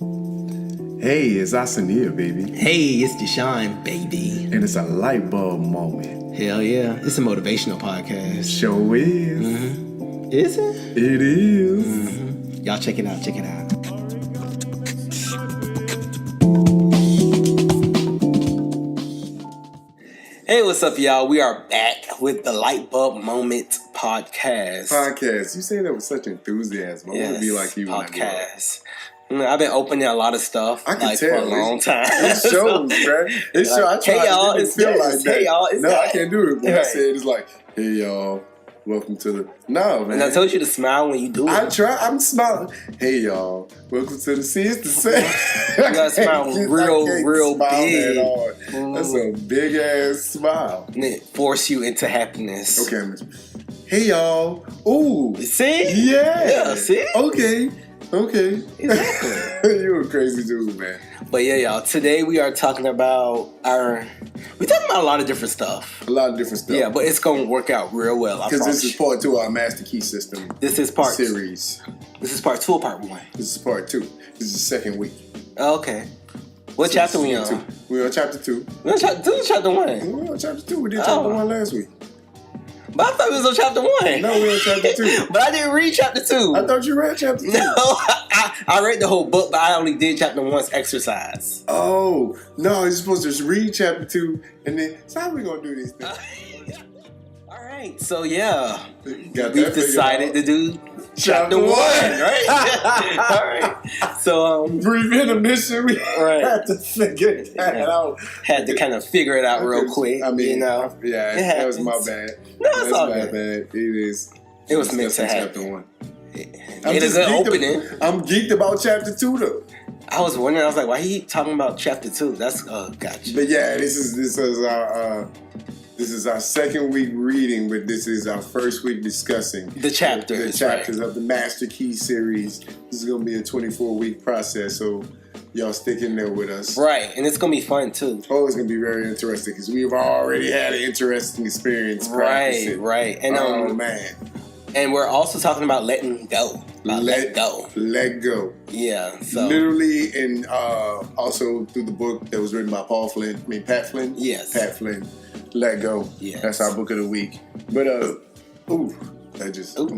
Hey, it's Asania, baby. Hey, it's Deshaun, baby. And it's a Lite-Bulb moment. Hell yeah. It's a motivational podcast. Show is. Mm-hmm. Is it? It is. Mm-hmm. Y'all check it out. Check it out. Hey, what's up, y'all? We are back with the Lite-Bulb Moment podcast. Podcast. You say that with such enthusiasm. I want to be like you. Podcast. I've been opening a lot of stuff I can tell. for a long time. It shows, bro. It shows. I try y'all, to feel like that. Hey, y'all, it's no, that. I can't do it. When I say it, it's like, hey, y'all, welcome to the... No, man. And I told you to smile when you do it. I try. I'm smiling. Hey, y'all, welcome to the... See, it's the same. You gotta smile real big. That's a big-ass smile. And it force you into happiness. Okay, hey, y'all. Ooh. See? Yeah. See? Okay. Exactly. You're a crazy dude, man. But yeah, y'all. Today we are talking about we're talking about a lot of different stuff. A lot of different stuff. Yeah, but it's gonna work out real well. Because this is part 2 of our Master Key System. This is part series. This is part 2 or part 1? This is part 2. This is the second week. Okay. What chapter we on? We're on chapter 2. We're on chapter 1. We're on chapter 2. We did chapter 1 last week. But I thought we was on chapter 1. No, we're on chapter 2. But I didn't read chapter 2. I thought you read chapter 2. No, I read the whole book, but I only did chapter 1's exercise. Oh, no, you're supposed to just read chapter 2 and then, so how are we going to do these things? All right, so yeah, we decided to do chapter 1, right? All right. So, brief intermission, we had to figure that out. Had to kind of figure it out real quick. I mean, you know, yeah, that was my bad. No, it's all good. Bad. It was meant to happen. Chapter 1. It is an opening. I'm geeked about chapter 2 though. I was wondering. I was like, why he talking about chapter 2? That's gotcha. But yeah, this is our second week reading, but this is our first week discussing the chapters of the Master Key series. This is going to be a 24-week process, so y'all stick in there with us. Right, and it's going to be fun too. Oh, it's going to be very interesting because we've already had an interesting experience practicing. Right. And, oh, man. And we're also talking about letting go. Let go. Let go. Yeah. So literally, and also through the book that was written by Pat Flynn. Yes. Pat Flynn. Let go. Yeah. That's our book of the week. But I'm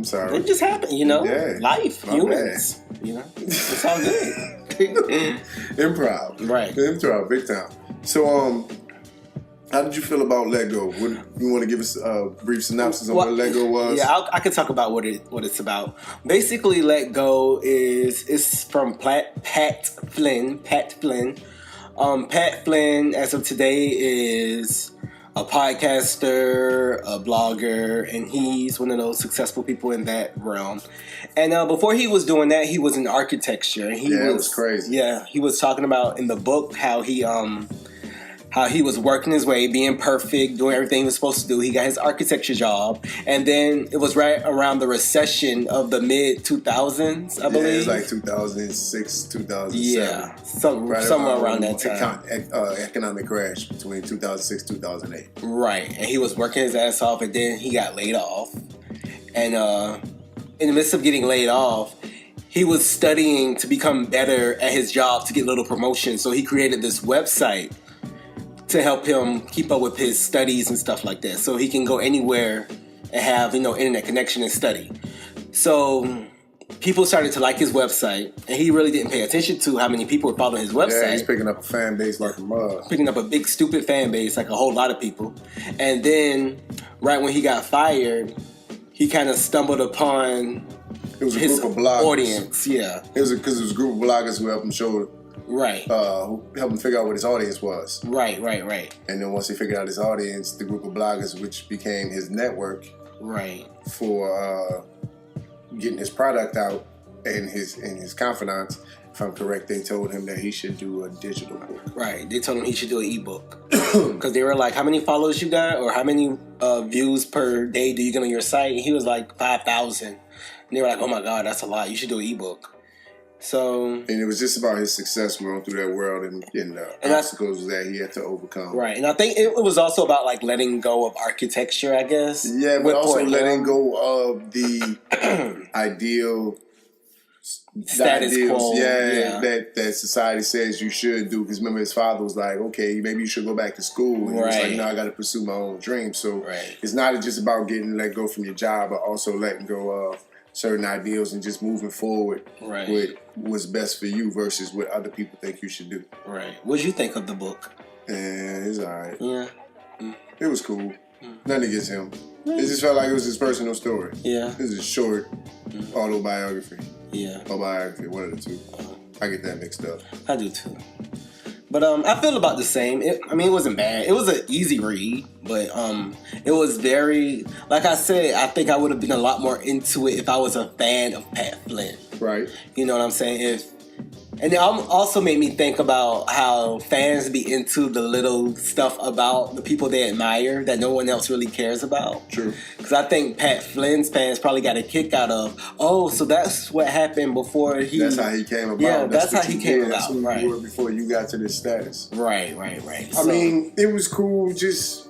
sorry. It just happened, you know. Yeah. Life, humans. Bad. You know. It's all good. Improv. Right. Improv, big time. So how did you feel about Let Go? You want to give us a brief synopsis of what Let Go was? Yeah, I can talk about what it's about. Basically, Let Go is from Pat Flynn. Pat Flynn, as of today, is a podcaster, a blogger, and he's one of those successful people in that realm. And before he was doing that, he was in architecture. And it was crazy. Yeah, he was talking about in the book how he was working his way, being perfect, doing everything he was supposed to do. He got his architecture job. And then it was right around the recession of the mid-2000s, I believe. Yeah, it was like 2006, 2007. Yeah, somewhere around that time. Economic crash between 2006, 2008. Right, and he was working his ass off, and then he got laid off. And in the midst of getting laid off, he was studying to become better at his job to get little promotions. So he created this website to help him keep up with his studies and stuff like that. So he can go anywhere and have, internet connection and study. So people started to like his website, and he really didn't pay attention to how many people were following his website. Yeah, he's picking up a fan base like a mug. Picking up a big, stupid fan base like a whole lot of people. And then right when he got fired, he kind of stumbled upon his group of bloggers. Audience. Yeah. It was because it was a group of bloggers who helped him show... Right. Who helped him figure out what his audience was. Right. And then once he figured out his audience, the group of bloggers, which became his network, right, for getting his product out and his confidants. If I'm correct, they told him that he should do a digital book. Right. They told him he should do an ebook because they were like, "How many followers you got, or how many views per day do you get on your site?" And he was like 5,000, and they were like, "Oh my God, that's a lot. You should do an ebook." So, and it was just about his success going through that world and obstacles that he had to overcome. Right, and I think it was also about like letting go of architecture, I guess. Yeah, but also letting go of the ideal status quo. That society says you should do. Because remember, his father was like, okay, maybe you should go back to school. And he was like, no, I got to pursue my own dreams. So it's not just about getting let go from your job, but also letting go of certain ideals and just moving forward with what's best for you versus what other people think you should do. Right. What did you think of the book? It's all right. Yeah. It was cool. Nothing against him. It just felt like it was his personal story. Yeah. This is a short autobiography. Yeah. Or biography, one of the two. I get that mixed up. I do too. But I feel about the same. It wasn't bad. It was an easy read, but it was very, like I said, I think I would have been a lot more into it if I was a fan of Pat Flynn. Right. You know what I'm saying? And it also made me think about how fans be into the little stuff about the people they admire that no one else really cares about. True. Because I think Pat Flynn's fans probably got a kick out of, so that's what happened before he... That's how he came about. Yeah, that's how he came about. That's who you were before you got to this status. Right. I mean, it was cool just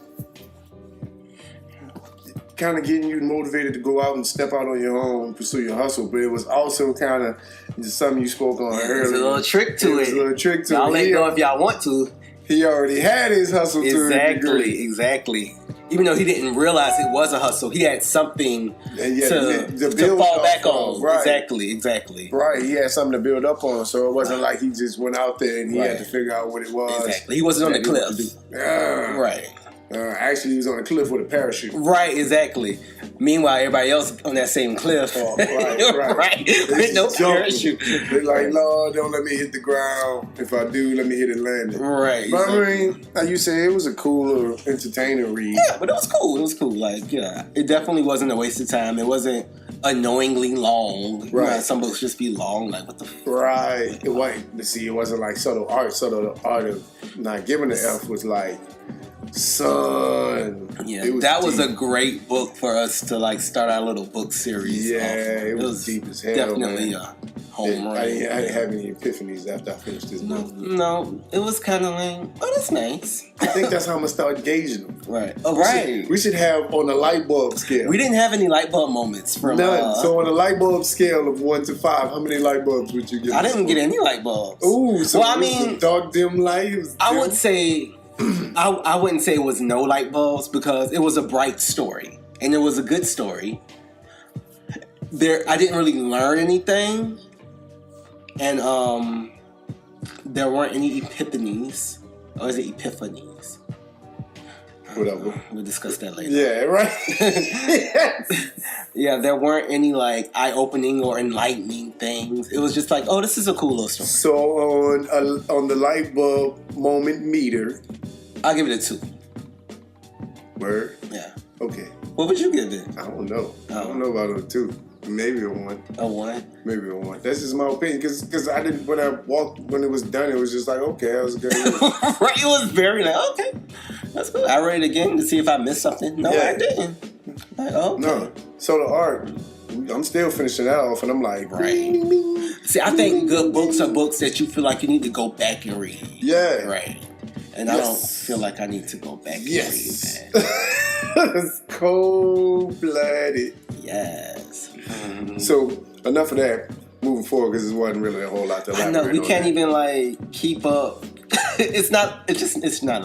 kind of getting you motivated to go out and step out on your own, pursue your hustle. But it was also kind of something you spoke on earlier. There's a little trick to it. Y'all let go if y'all want to. He already had his hustle to a degree. Exactly. Even though he didn't realize it was a hustle, he had something to fall back on. Right. Exactly. Right, he had something to build up on, so it wasn't like he just went out there and he had to figure out what it was. Exactly. He wasn't on the cliff. Right. Actually, he was on a cliff with a parachute. Right, exactly. Meanwhile, everybody else on that same cliff. Oh, right. With no parachute. They're like, Lord, don't let me hit the ground. If I do, let me hit it landing. Right. But I mean, like you said, it was a cool little entertaining read. Yeah, but it was cool. Like, yeah, it definitely wasn't a waste of time. It wasn't annoyingly long. Right. You know, some books just be long. Like, what the fuck? Right. It wasn't like subtle art. Subtle art of not giving the F was like, son. Yeah, that was a great book for us to like start our little book series. Yeah, it was deep as hell. Definitely man. A home run. I didn't have any epiphanies after I finished this book. No, it was kind of like, that's nice. I think that's how I'm gonna start gauging them. Right. We should have on the Lite-Bulb scale. We didn't have any Lite-Bulb moments from none. So on the Lite-Bulb scale of 1 to 5, how many Lite-Bulbs would you give? I didn't get any Lite-Bulbs. Ooh, so I mean, dark dim light. I would say. I wouldn't say it was no light bulbs because it was a bright story and it was a good story. I didn't really learn anything, and there weren't any epiphanies, or is it epiphanies? Whatever. We'll discuss that later. Yeah, right. Yeah, there weren't any like eye-opening or enlightening things. It was just like, this is a cool little story. So on the Lite-Bulb moment meter, I'll give it a 2. Word? Yeah. Okay. What would you give it? I don't know. I don't know about a 2. Maybe a 1. A 1? Maybe a 1. That's just my opinion. Because I didn't, when it was done, it was just like, okay, that was good. Right, it was very like, okay, that's good. I read it again to see if I missed something. No, I didn't. Like, okay. No. So the art, I'm still finishing that off, and I'm like, right. See, I think good books are books that you feel like you need to go back and read. Yeah. Right. And I don't feel like I need to go back and read that. It's cold-blooded. Yes. Mm-hmm. So, enough of that. Moving forward, because there wasn't really a whole lot to elaborate on. I know, we can't even, like, keep up. It's not a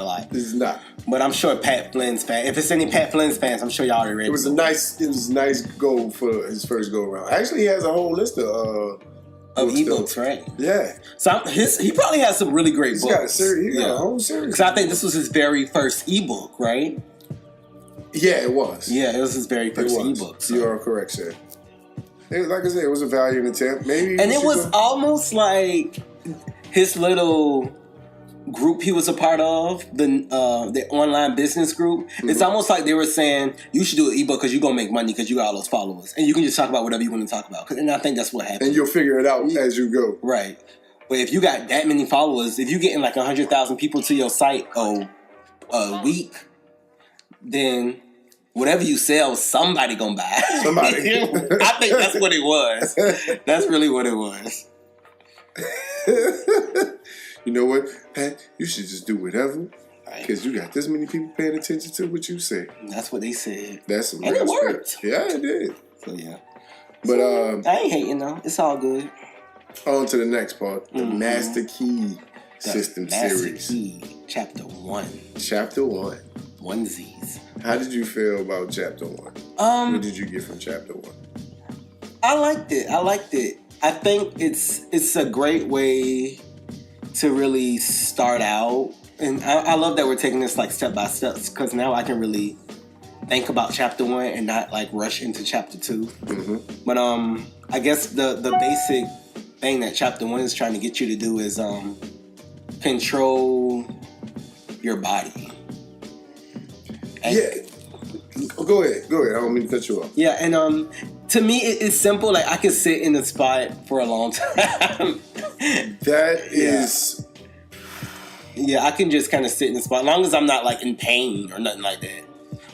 lot. It's not. But I'm sure Pat Flynn's fans, if it's any Pat Flynn's fans, I'm sure y'all already read it. It was a nice goal for his first go-around. Actually, he has a whole list of ebooks, right? Yeah. So he probably has some really great books. He's got a series. He got a whole series. Because I think this was his very first ebook, right? Yeah, it was. Yeah, it was his very first ebook. So. You are correct, sir. Like I said, it was a valiant attempt. Maybe, and it was almost like his little group he was a part of, the online business group. Mm-hmm. It's almost like they were saying, you should do an ebook because you're going to make money because you got all those followers. And you can just talk about whatever you want to talk about. And I think that's what happened. And you'll figure it out as you go. Right. But if you got that many followers, if you're getting like 100,000 people to your site a week, then whatever you sell, somebody going to buy. Somebody. I think that's what it was. That's really what it was. You know what, Pat? You should just do whatever, because you got this many people paying attention to what you say. That's what they said. That's some and it worked. Yeah, it did. So yeah, but I ain't hating though. It's all good. On to the next part. The Master Key System Series. Master Key, Chapter 1. Chapter 1. Onesies. How did you feel about Chapter 1? What did you get from Chapter 1? I liked it. I think it's a great way to really start out. And I love that we're taking this like step by step, because now I can really think about Chapter 1 and not like rush into Chapter 2. Mm-hmm. But I guess the basic thing that Chapter 1 is trying to get you to do is control your body. And Go ahead. I don't mean to cut you off. Yeah, and to me, it's simple. Like, I could sit in the spot for a long time. That is... Yeah, I can just kind of sit in the spot, as long as I'm not, like, in pain or nothing like that,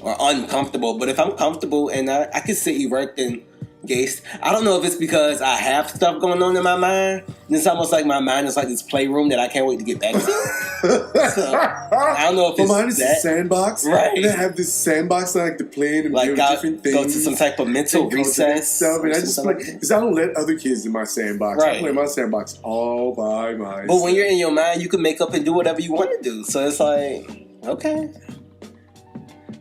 or uncomfortable. But if I'm comfortable and I can sit erect and gaze, I don't know if it's because I have stuff going on in my mind. It's almost like my mind is like this playroom that I can't wait to get back to. So, I don't know if it's mine is a sandbox. Right. And I have this sandbox that I like to play in and like do different things. Go to some type of mental recess. Stuff, and I just play, because I don't let other kids in my sandbox. Right. I play my sandbox all by myself. But when you're in your mind, you can make up and do whatever you want to do. So it's like, okay.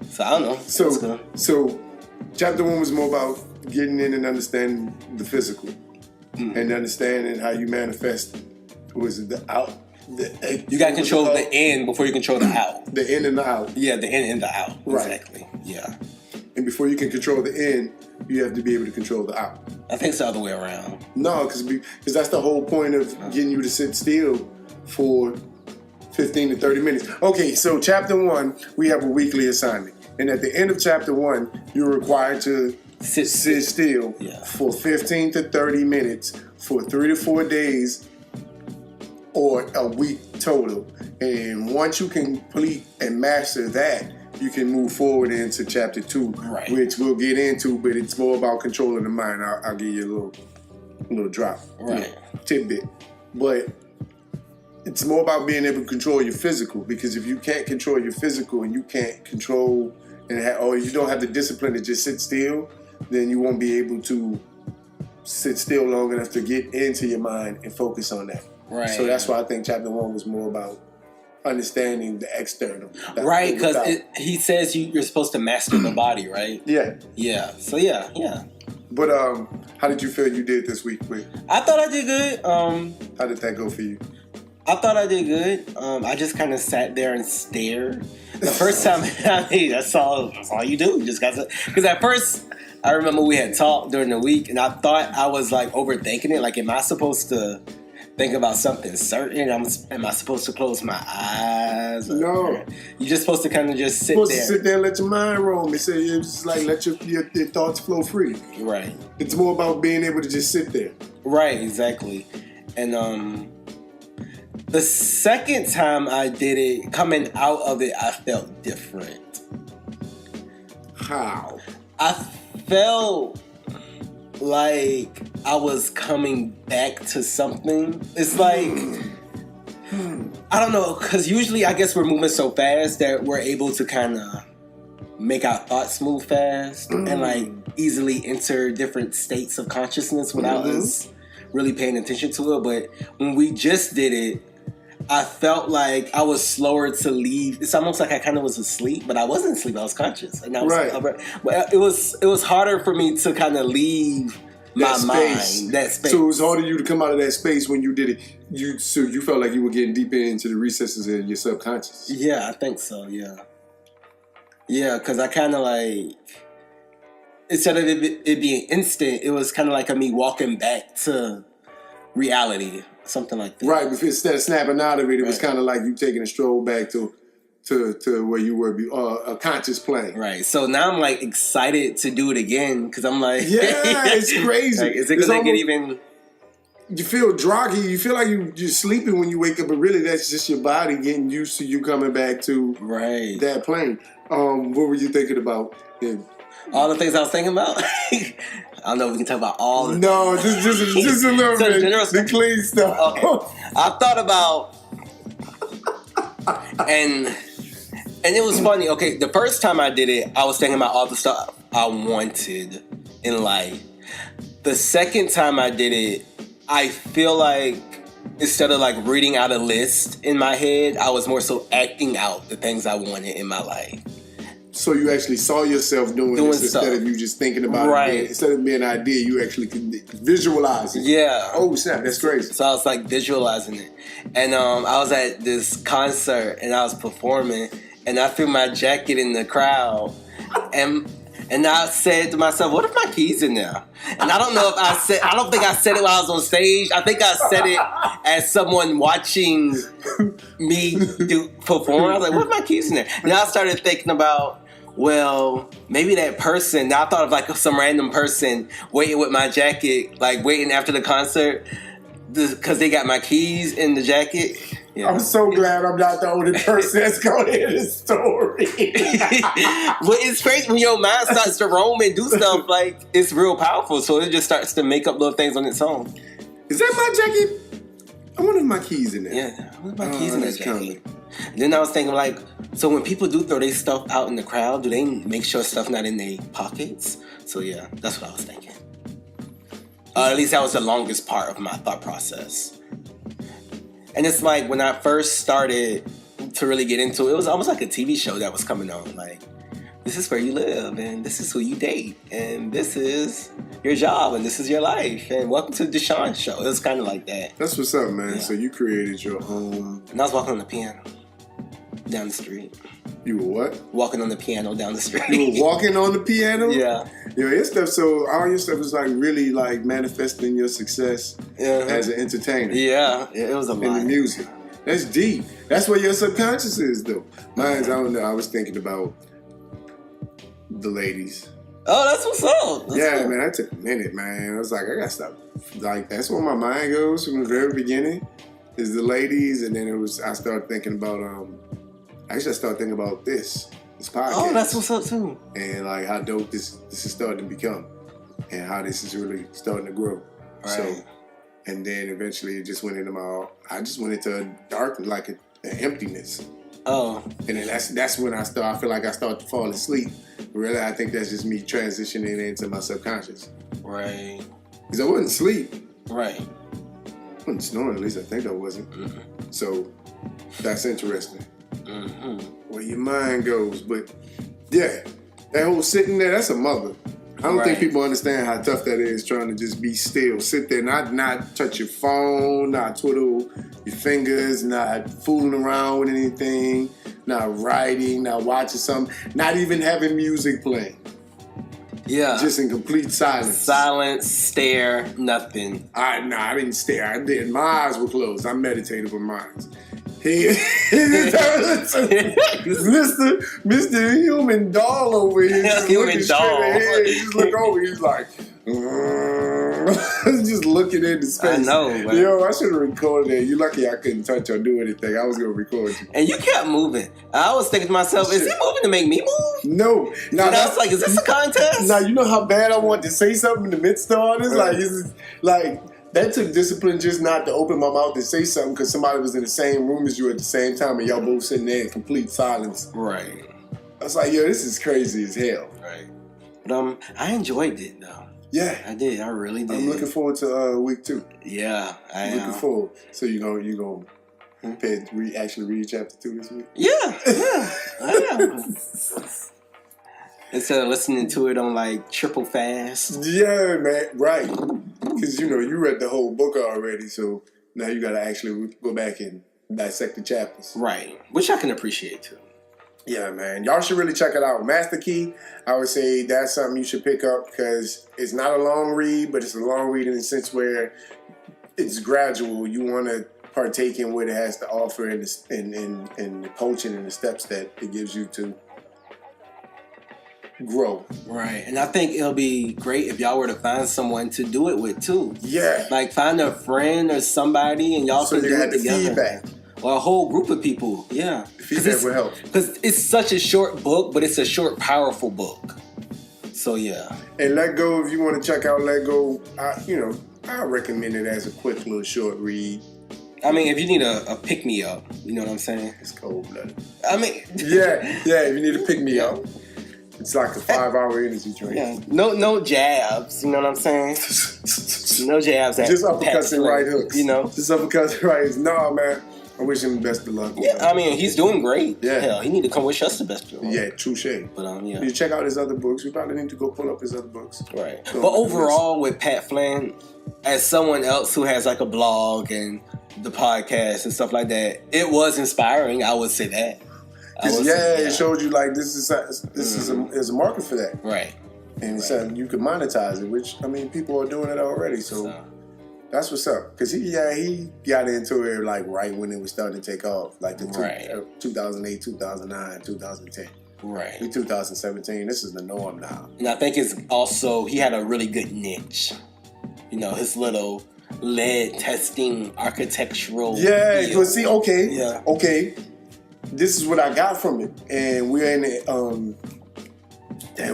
So I don't know. So Chapter 1 was more about getting in and understanding the physical, and understanding how you manifest. Was it the out? You got to control the in before you control the out. The in and the out. Yeah, the in and the out. Right. Exactly. Yeah. And before you can control the in, you have to be able to control the out. I think it's the other way around. No, because that's the whole point of getting you to sit still for 15 to 30 minutes. Okay, so Chapter 1, we have a weekly assignment. And at the end of Chapter 1, you're required to sit still for 15 to 30 minutes for 3 to 4 days or a week total. And once you complete and master that, you can move forward into Chapter 2, which we'll get into, but it's more about controlling the mind. I'll give you a little drop, tidbit. But it's more about being able to control your physical, because if you can't control your physical and you can't control or you don't have the discipline to just sit still, then you won't be able to sit still long enough to get into your mind and focus on that. Right. So that's why I think Chapter 1 was more about understanding the external. Right, because he says you're supposed to master the body, right? Yeah. Yeah. So yeah. But how did you feel you did this week, Quick? I thought I did good. How did that go for you? I thought I did good. I just kind of sat there and stared. The first time, that's all you do. You just got to. Because at first, I remember we had talked during the week, and I thought I was like overthinking it. Like, am I supposed to think about something certain? Am I supposed to close my eyes? No. You're just supposed to kind of just sit there. You're supposed to sit there and let your mind roam. It's just like let your thoughts flow free. Right. It's more about being able to just sit there. Right, exactly. And the second time I did it, coming out of it, I felt different. How? I felt like I was coming back to something. It's like, I don't know, because usually I guess we're moving so fast that we're able to kind of make our thoughts move fast and like easily enter different states of consciousness without us really paying attention to it. But when we just did it, I felt like I was slower to leave. It's almost like I kind of was asleep, but I wasn't asleep. I was conscious, and I was but it was harder for me to kind of leave my mind, that space. So it was harder for you to come out of that space when you did it. You felt like you were getting deeper into the recesses of your subconscious. Yeah, I think so. Yeah, because I kind of like, instead of it being instant, it was kind of like me walking back to reality. Something like that. Right, because instead of snapping out of it, it was kind of like you taking a stroll back to where you were, a conscious plane. Right. So now I'm like excited to do it again because I'm like, yeah, it's crazy. Like, is it going to get even? You feel droggy. You feel like you're sleeping when you wake up, but really that's just your body getting used to you coming back to that plane. What were you thinking about? All the things I was thinking about. I don't know if we can talk about all of No, just a little bit. The clean stuff. Okay. I thought about, and it was funny. Okay, the first time I did it, I was thinking about all the stuff I wanted in life. The second time I did it, I feel like instead of like reading out a list in my head, I was more so acting out the things I wanted in my life. So you actually saw yourself doing this instead of you just thinking about it. Instead of being an idea, you actually could visualize it. Yeah. Oh snap, that's crazy. So I was like visualizing it. And I was at this concert and I was performing and I threw my jacket in the crowd and I said to myself, what if my key's in there? And I don't think I said it while I was on stage. I think I said it as someone watching me perform. I was like, what if my key's in there? And I started thinking about, well, maybe that person, now I thought of like some random person waiting with my jacket, like waiting after the concert because they got my keys in the jacket. Yeah. I'm so glad I'm not the only person that's going to hear this story. But it's crazy when your mind starts to roam and do stuff, like, it's real powerful. So it just starts to make up little things on its own. Is that my jacket? I wonder if my keys in there. Yeah, what my keys in that jacket? Then I was thinking, like, so when people do throw their stuff out in the crowd, do they make sure stuff not in their pockets? So yeah, that's what I was thinking. At least that was the longest part of my thought process. And it's like when I first started to really get into it, it was almost like a TV show that was coming on. Like, this is where you live, and this is who you date, and this is your job, and this is your life, and welcome to the Deshaun Show. It was kind of like that. That's what's up, man. Yeah. So you created your own... And I was walking on the piano down the street. You were what? Walking on the piano down the street. You were walking on the piano? Yeah. Yo, your stuff, so all your stuff is like really like manifesting your success as an entertainer. Yeah, it was a lot. In the music. That's deep. That's where your subconscious is, though. Mine's, I don't know, I was thinking about the ladies. Oh, that's what's up. That's cool. Man, that took a minute, man. I was like, I gotta stop. Like, that's where my mind goes from the very beginning, is the ladies, and then I started thinking about, actually I started thinking about this podcast. Oh, that's what's up, too. And, like, how dope this is starting to become, and how this is really starting to grow. Right. So, and then eventually it just went into I just went into a dark, like an emptiness. Oh. And then that's when I feel like I start to fall asleep. Really, I think that's just me transitioning into my subconscious. Right. Because I wasn't asleep. Right. I wasn't snoring, at least I think I wasn't. Mm-hmm. So, that's interesting. Mm-hmm. Where your mind goes. But, yeah, that whole sitting there, that's a mother. I don't think people understand how tough that is, trying to just be still. Sit there, not touch your phone, not twiddle your fingers, not fooling around with anything, not writing, not watching something, not even having music playing. Yeah. Just in complete silence. Silence, stare, nothing. I didn't stare. I did. My eyes were closed. I meditated with my eyes. Mr. Human Doll over here. Human Doll. He just look over. He's like, just looking into space. I know. Man. Yo, I should have recorded it. You're lucky I couldn't touch or do anything. I was gonna record you. And you kept moving. I was thinking to myself, is he moving to make me move? No. Now that's like, is this a contest? Now you know how bad I wanted to say something in the midst of all this. Like. That took discipline just not to open my mouth and say something because somebody was in the same room as you at the same time and y'all both sitting there in complete silence. Right. I was like, yo, this is crazy as hell. Right. But I enjoyed it though. Yeah. I did. I really did. I'm looking forward to week 2. Yeah, I am. Looking forward. So you gonna actually read chapter 2 this week? Yeah, I am. Instead of listening to it on like triple fast. Yeah, man. Right. Because, you read the whole book already, so now you got to actually go back and dissect the chapters. Right. Which I can appreciate, too. Yeah, man. Y'all should really check it out. Master Key, I would say that's something you should pick up because it's not a long read, but it's a long read in the sense where it's gradual. You want to partake in what it has to offer in the coaching and the steps that it gives you to grow. Right. And I think it'll be great if y'all were to find someone to do it with too. Yeah. Like find a friend or somebody and y'all can do it together. Feedback. Or a whole group of people. Yeah. Feedback will help. Because it's such a short book, but it's a short, powerful book. So yeah. And Let Go, if you want to check out Let Go, I recommend it as a quick little short read. I mean, if you need a pick-me-up, you know what I'm saying? It's cold-blooded. I mean... yeah, if you need a pick-me-up. It's like a 5-hour energy drink. Yeah. No jabs. You know what I'm saying? No jabs. Just uppercuts and right hooks. You know? Just uppercuts and right hooks. No, man. I wish him the best of luck. Yeah, I mean, he's doing great. Yeah. Hell, he need to come wish us the best of luck. Yeah, touche. But, yeah. You check out his other books. We probably need to go pull up his other books. Right. But overall, with Pat Flynn, as someone else who has like a blog and the podcast and stuff like that, it was inspiring. I would say that. It showed you like this is a market for that. Right. And it said you could monetize it, which, I mean, people are doing it already. So that's what's up. Because he got into it like right when it was starting to take off. Like the 2008, 2009, 2010. Right. In 2017, this is the norm now. And I think it's also, he had a really good niche. You know, his little lead testing architectural. Yeah, but see, okay. Yeah. Okay. This is what I got from it. And we're in the,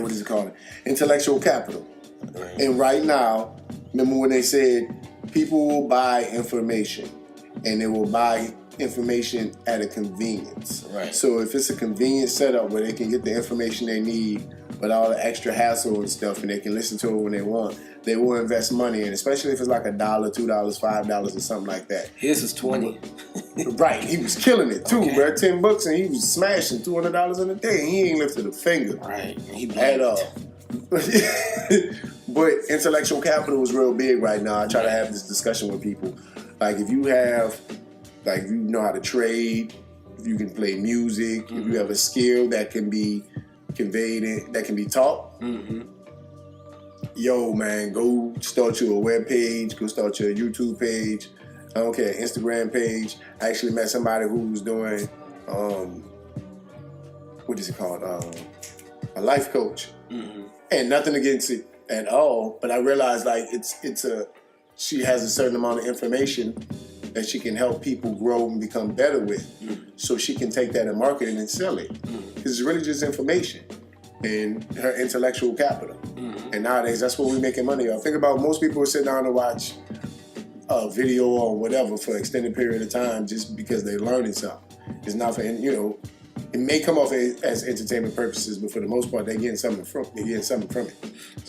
what is it called? Intellectual capital. Right. And right now, remember when they said people will buy information and they will buy information at a convenience. Right. So if it's a convenient setup where they can get the information they need with all the extra hassle and stuff and they can listen to it when they want, they will invest money in, especially if it's like $1, $2, $5 or something like that. His is 20. Right, he was killing it too, bro. $10 and he was smashing $200 in a day and he ain't lifted a finger. Right. At all. But intellectual capital is real big right now. I try to have this discussion with people. Like if you have, like if you know how to trade, if you can play music, if you have a skill that can be conveyed, that can be taught, yo man, go start you a web page, go start your YouTube page, I don't care, Instagram page. I actually met somebody who was doing, what is it called? A life coach. And nothing against it at all, but I realized like she has a certain amount of information that she can help people grow and become better with. So she can take that and market it and sell it. Because it's really just information and her intellectual capital. And nowadays, that's what we're making money off. Think about most people who sit down and watch a video or whatever for an extended period of time just because they're learning something. It's not for, you know, it may come off as entertainment purposes, but for the most part, they're getting something from it. It's going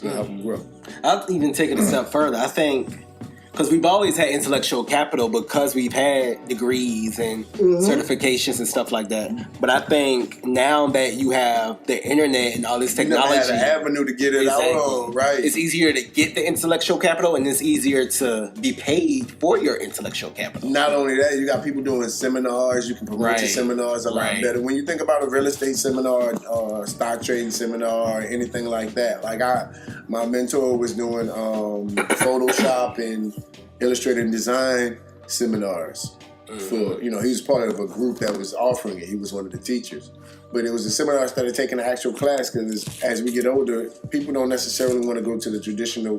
to help them grow. I'll even take it a step further. I think, because we've always had intellectual capital because we've had degrees and certifications and stuff like that. But I think now that you have the internet and all this technology, you have an avenue to get it out on, right? It's easier to get the intellectual capital, and it's easier to be paid for your intellectual capital. Not only that, you got people doing seminars. You can promote your seminars a lot better. When you think about a real estate seminar, stock trading seminar, or anything like that, like my mentor was doing Photoshop and Illustrator and design seminars for, you know, he was part of a group that was offering it. He was one of the teachers. But it was a seminar I started taking an actual class because as we get older, people don't necessarily want to go to the traditional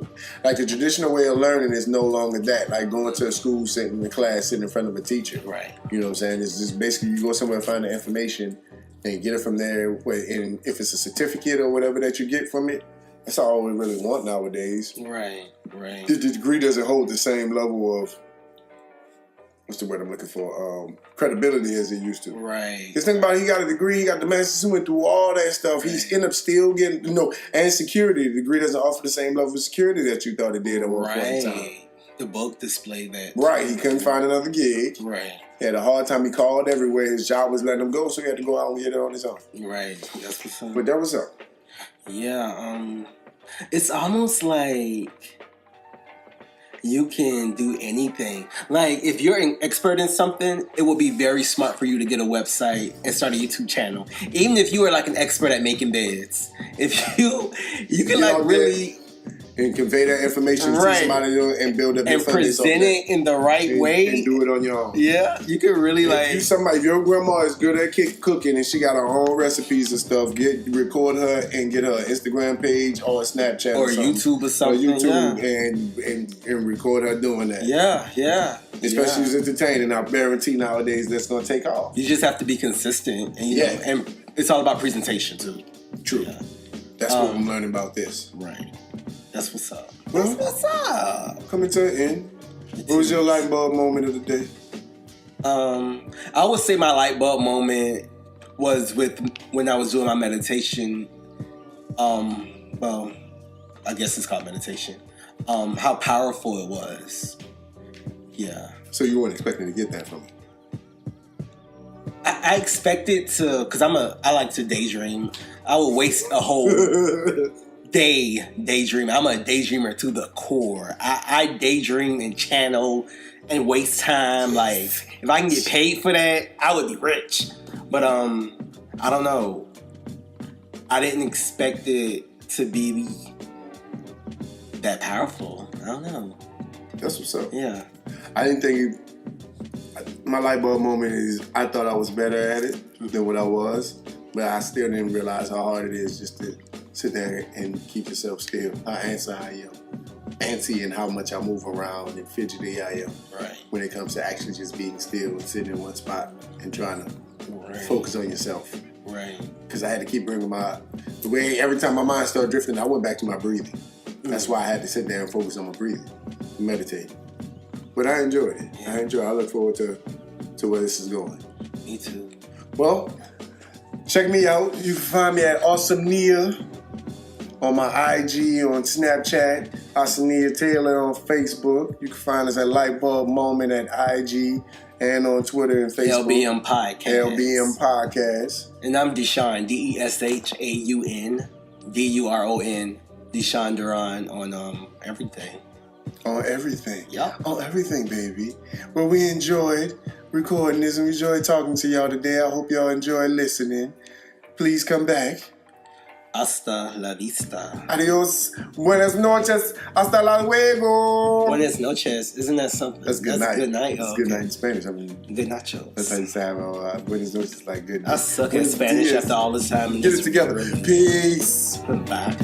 way of learning is no longer that. Like going to a school, sitting in the class, sitting in front of a teacher. Right. You know what I'm saying? It's just basically you go somewhere and find the information and get it from there. And if it's a certificate or whatever that you get from it, that's all we really want nowadays. Right. The degree doesn't hold the same level of, what's the word I'm looking for, credibility as it used to. Right. Because think about it, he got a degree, he got the master's, he went through all that stuff. Right. He's ended up still getting, you know, and security. The degree doesn't offer the same level of security that you thought it did at one point in time. The book displayed that. Right. He couldn't find another gig. Right. He had a hard time. He called everywhere. His job was letting him go, so he had to go out and get it on his own. Right. That's what's up. But that was up. Yeah. It's almost like you can do anything. Like, if you're an expert in something, it would be very smart for you to get a website and start a YouTube channel. Even if you are like an expert at making beds. If you can like really... And convey that information to somebody and build up and present it in the right way. And do it on your own. Yeah, you can really if your grandma is good at cooking and she got her own recipes and stuff, record her and get her Instagram page or a Snapchat or YouTube or something. Or YouTube and record her doing that. Yeah. Especially if it's entertaining. I guarantee nowadays that's going to take off. You just have to be consistent. And, you know, and it's all about presentation too. True. Yeah. That's what I'm learning about this. Right. That's what's up. Well, that's what's up. Coming to an end. What was your light bulb moment of the day? I would say my light bulb moment was when I was doing my meditation Well, I guess it's called meditation. How powerful it was. Yeah. So you weren't expecting to get that from me? I expected to, because I like to daydream. I would waste a whole day daydreaming. I'm a daydreamer to the core. I daydream and channel and waste time. Like, if I can get paid for that, I would be rich. But I don't know. I didn't expect it to be that powerful. I don't know. That's what's up. Yeah. I didn't think my light bulb moment is I thought I was better at it than what I was, but I still didn't realize how hard it is just to sit there and keep yourself still. How antsy I am. Antsy and how much I move around and fidgety I am. Right. When it comes to actually just being still and sitting in one spot and trying to focus on yourself. Right. Because I had to keep bringing the way every time my mind started drifting, I went back to my breathing. That's why I had to sit there and focus on my breathing, meditate. But I enjoyed it. Yeah. I look forward to where this is going. Me too. Well, check me out. You can find me at Awesome on my IG, on Snapchat, Awesome Taylor on Facebook. You can find us at Lite-Bulb Moment at IG and on Twitter and Facebook. LBM Podcast. And I'm Deshaun, DESHAUN, DURON, Deshaun Duran on everything. On everything. Yep. On everything, baby. Well, we enjoyed recording this and we enjoyed talking to y'all today. I hope y'all enjoyed listening. Please come back. Hasta la vista. Adios. Buenas noches. Hasta luego. Buenas noches. Isn't that something? That's good night. Good night. That's good night in Spanish. I mean, good nachos. That's how you say buenas noches, like good night. I suck at Spanish after all this time. Get it together. Peace. Bye.